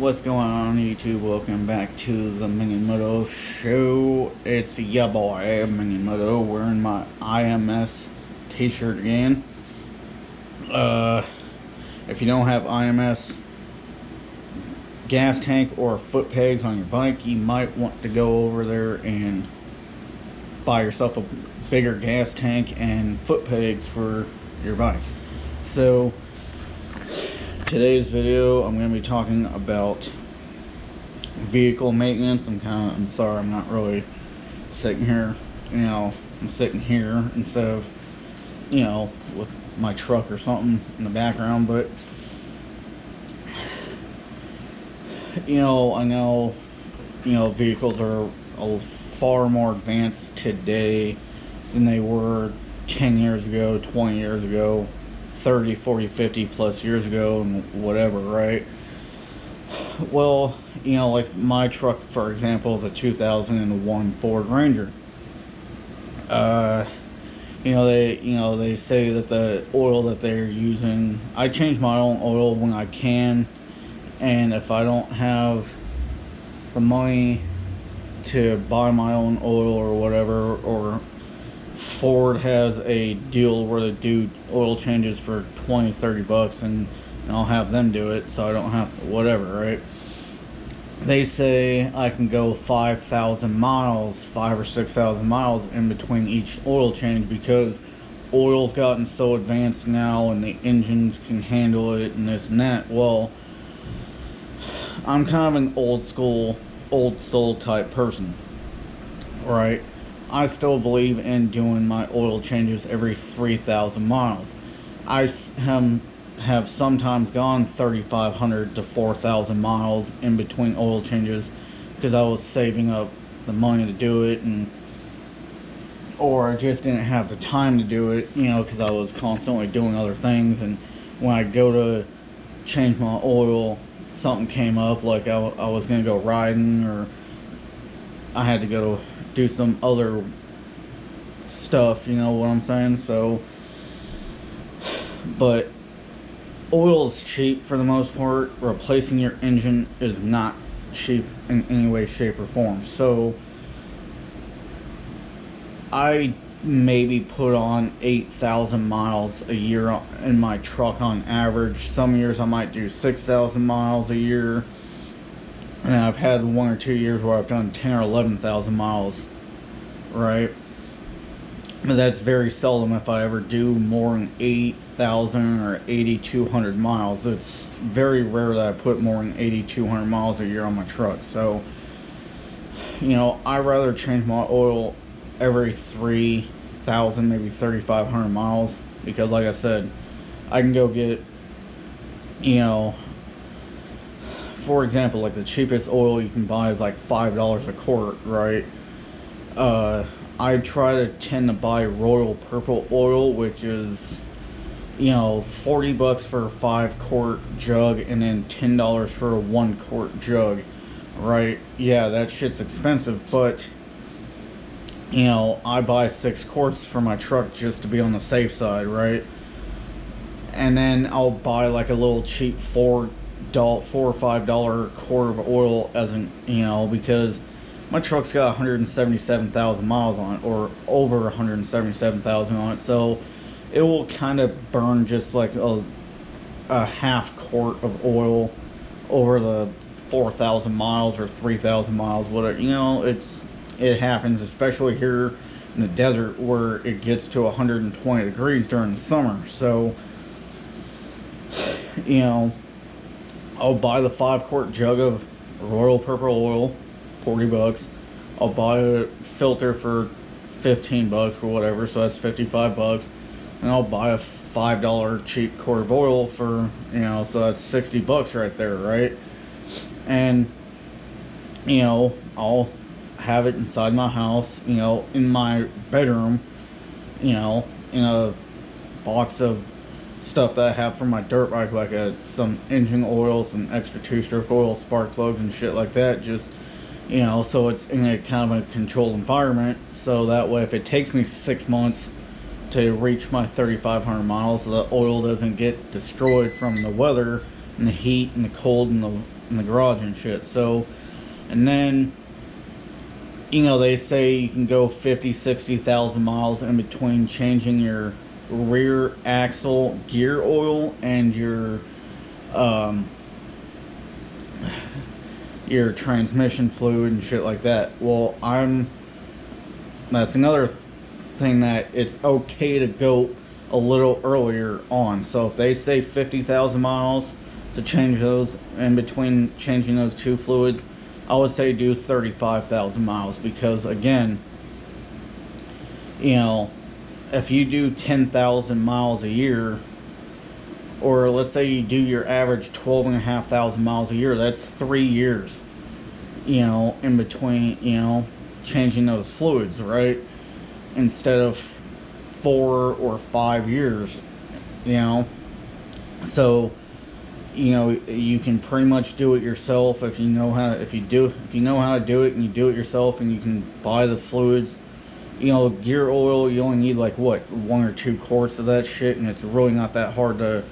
What's going on YouTube? Welcome back to the Minimoto Show. It's ya boy, Minimoto, wearing my IMS t-shirt again. If you don't have IMS gas tank or foot pegs on your bike, you might want to go over there and buy yourself a bigger gas tank and foot pegs for your bike. So today's video, I'm going to be talking about vehicle maintenance. I'm sorry, I'm not really sitting here, I'm sitting here instead of, with my truck or something in the background, but, I know, vehicles are far more advanced today than they were 10 years ago, 20 years ago, 30, 40, 50 plus years ago, and whatever, right? Well, like my truck, for example, is a 2001 Ford Ranger. They say that the oil that they're using, I change my own oil when I can, and if I don't have the money to buy my own oil or whatever, or Ford has a deal where they do oil changes for 20-30 bucks, and I'll have them do it, so I don't have to, whatever, right? They say I can go 5,000 miles, 5 or 6,000 miles in between each oil change, because oil's gotten so advanced now and the engines can handle it and this and that. Well, I'm kind of an old soul type person, right? I still believe in doing my oil changes every 3,000 miles. I have sometimes gone 3,500 to 4,000 miles in between oil changes, because I was saving up the money to do it, or I just didn't have the time to do it, because I was constantly doing other things. And when I go to change my oil, something came up, like I was going to go riding, or I had to go do some other stuff, you know what I'm saying? So, but oil is cheap for the most part. Replacing your engine is not cheap in any way, shape, or form. So I maybe put on 8,000 miles a year in my truck on average. Some years I might do 6,000 miles a year, and I've had 1 or 2 years where I've done 10 or 11,000 miles, right? But that's very seldom if I ever do more than 8,000 or 8,200 miles. It's very rare that I put more than 8,200 miles a year on my truck. So, I rather change my oil every 3,000, maybe 3,500 miles, because like I said, I can go get, for example, like the cheapest oil you can buy is like $5 a quart, right? I try to tend to buy Royal Purple oil, which is, 40 bucks for a 5-quart jug, and then $10 for a 1-quart jug, right? Yeah, that shit's expensive, but I buy 6 quarts for my truck just to be on the safe side, right? And then I'll buy like a little cheap $4 or $5 quart of oil as an, because my truck's got 177,000 miles on it, or over 177,000 on it, so it will kind of burn just like a half quart of oil over the 4,000 miles or 3,000 miles, whatever. It happens, especially here in the desert where it gets to 120 degrees during the summer. So, I'll buy the 5-quart jug of Royal Purple oil, 40 bucks. I'll buy a filter for 15 bucks or whatever, so that's 55 bucks. And I'll buy a $5 cheap quart of oil for, so that's 60 bucks right there, right? And, I'll have it inside my house, in my bedroom, in a box of stuff that I have for my dirt bike, like some engine oil, some extra 2-stroke oil, spark plugs and shit like that, just, so it's in a kind of a controlled environment, so that way if it takes me 6 months to reach my 3,500 miles, the oil doesn't get destroyed from the weather and the heat and the cold in the garage and shit. So, and then, you know, they say you can go 50-60,000 miles in between changing your rear axle gear oil and your transmission fluid and shit like that. Well, that's another thing, that it's okay to go a little earlier on. So if they say 50,000 miles to change those, in between changing those two fluids, I would say do 35,000 miles, because again, you know, if you do 10,000 miles a year, or let's say you do your average 12,500 miles a year, that's 3 years, you know, in between, you know, changing those fluids, right? Instead of 4 or 5 years, you know. So, you know, you can pretty much do it yourself if you know how. If you know how to do it, and you do it yourself, and you can buy the fluids. You know, gear oil, you only need like what, 1 or 2 quarts of that shit, and it's really not that hard to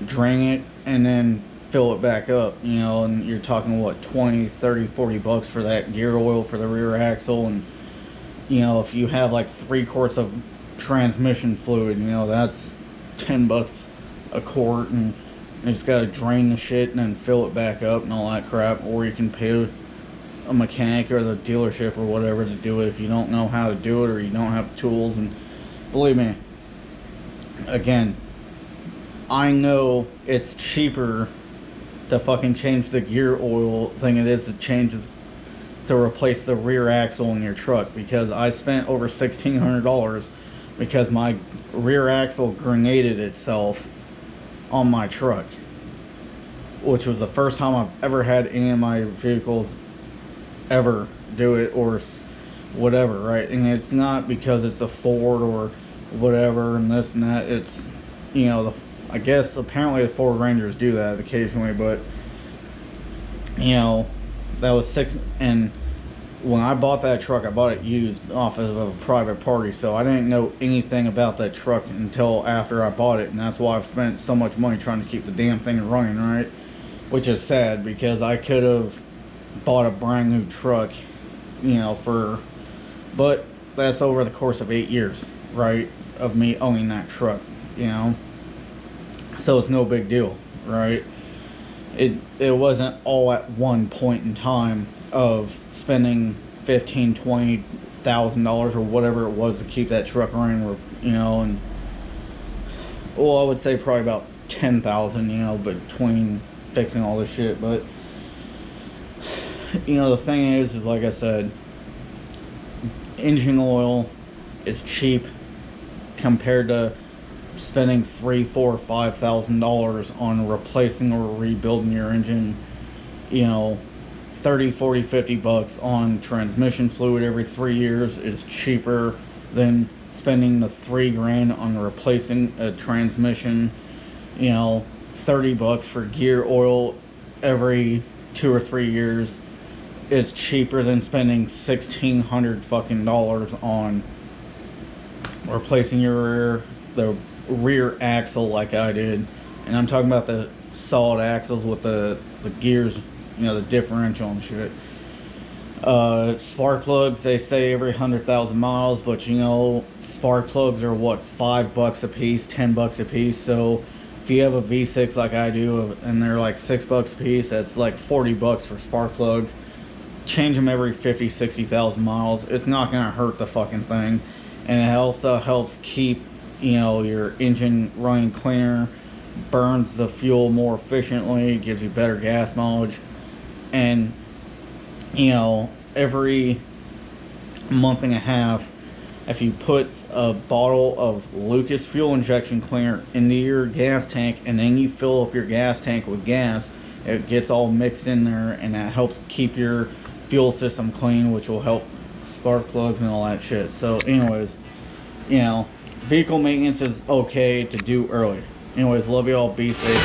drain it and then fill it back up. You know, and you're talking what, 20, 30, 40 bucks for that gear oil for the rear axle. And you know, if you have like 3 quarts of transmission fluid, you know, that's 10 bucks a quart, and you just gotta drain the shit and then fill it back up and all that crap. Or you can pay a mechanic or the dealership or whatever to do it if you don't know how to do it, or you don't have tools. And believe me, again, I know it's cheaper to fucking change the gear oil thing it is to replace the rear axle in your truck, because I spent over $1,600 because my rear axle grenaded itself on my truck, which was the first time I've ever had any of my vehicles ever do it, or whatever, right? And it's not because it's a Ford or whatever and this and that. It's, you know, I guess apparently the Ford Rangers do that occasionally, but you know, that was and when I bought that truck, I bought it used off of a private party, so I didn't know anything about that truck until after I bought it, and that's why I've spent so much money trying to keep the damn thing running, right? Which is sad, because I could have bought a brand new truck, you know, but that's over the course of 8 years, right, of me owning that truck, you know, so it's no big deal, right? It wasn't all at one point in time of spending $15,000-$20,000 or whatever it was to keep that truck running, or, you know. And well, I would say probably about 10,000, you know, between fixing all this shit. But you know, the thing is like I said, engine oil is cheap compared to spending $3,000, $4,000, $5,000 on replacing or rebuilding your engine. You know, 30, 40, 50 bucks on transmission fluid every 3 years is cheaper than spending the $3,000 on replacing a transmission. You know, 30 bucks for gear oil every 2 or 3 years is cheaper than spending $1,600 fucking dollars on replacing the rear axle like I did. And I'm talking about the solid axles with the gears, you know, the differential and shit. Spark plugs, they say every 100,000 miles, but you know, spark plugs are what, $5 a piece, $10 a piece. So if you have a V6 like I do, and they're like $6 a piece, that's like 40 bucks for spark plugs. Change them every 50-60,000 miles. It's not gonna hurt the fucking thing, and it also helps keep, you know, your engine running cleaner, burns the fuel more efficiently, gives you better gas mileage. And you know, every month and a half, if you put a bottle of Lucas fuel injection cleaner into your gas tank, and then you fill up your gas tank with gas, it gets all mixed in there, and that helps keep your fuel system clean, which will help spark plugs and all that shit. So anyways, you know, vehicle maintenance is okay to do early. Anyways, love y'all, be safe.